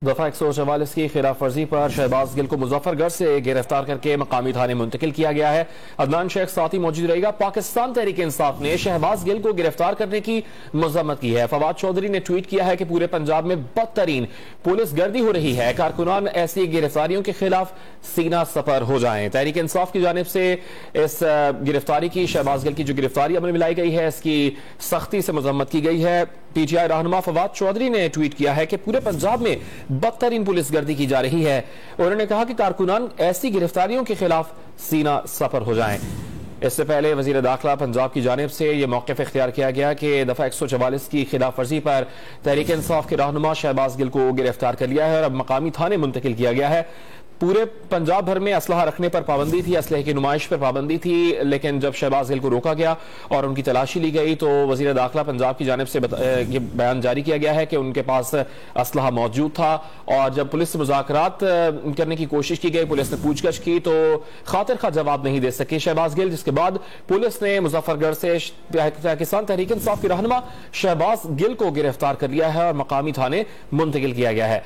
दफा 144 की खिलाफ वर्जी पर शहबाज गिल को मुजफ्फरगढ़ से गिरफ्तार करके मकामी थाने मुंतकिल किया गया है। अदनान शेख साथ ही मौजूद रहेगा। पाकिस्तान तहरीक इंसाफ ने शहबाज गिल को गिरफ्तार करने की मजम्मत की है। फवाद चौधरी ने ट्वीट किया है कि पूरे पंजाब में बदतरीन पुलिस गर्दी हो रही है, कारकुनान ऐसी गिरफ्तारियों के खिलाफ सीना सपर हो जाएं। तहरीक इंसाफ की जानिब से इस गिरफ्तारी की, शहबाज गिल की जो गिरफ्तारी अमल में लाई गई है, इसकी सख्ती से मजम्मत की गई है। पीटीआई रहनुमा फवाद चौधरी ने ट्वीट किया है कि पूरे पंजाब में बदतरीन पुलिस गर्दी की जा रही है। उन्होंने कहा कि कारकुनान ऐसी गिरफ्तारियों के खिलाफ सीना सपर हो जाएं। इससे पहले वजीर दाखिला पंजाब की जानिब से यह मौक़िफ़ इख्तियार किया गया कि दफ़ा 144 की खिलाफ वर्जी पर तहरीक इंसाफ के रहनुमा शहबाज गिल को गिरफ्तार कर लिया है और अब मकामी थाने मुंतकिल किया गया है। पूरे पंजाब भर में असलहा रखने पर पाबंदी थी, असलहे की नुमाइश पर पाबंदी थी, लेकिन जब शहबाज गिल को रोका गया और उनकी तलाशी ली गई तो वजीर दाखिला पंजाब की जानिब से ये बयान जारी किया गया है कि उनके पास असलहा मौजूद था। और जब पुलिस से मुज़ाकरात करने की कोशिश की गई, पुलिस ने पूछगछ की तो खातिर खा जवाब नहीं दे सके शहबाज गिल, जिसके बाद पुलिस ने मुजफ्फरगढ़ से पाकिस्तान तहरीक इंसाफ के रहनुमा शहबाज गिल को गिरफ्तार कर लिया है और मकामी थाने मुंतकिल किया गया है।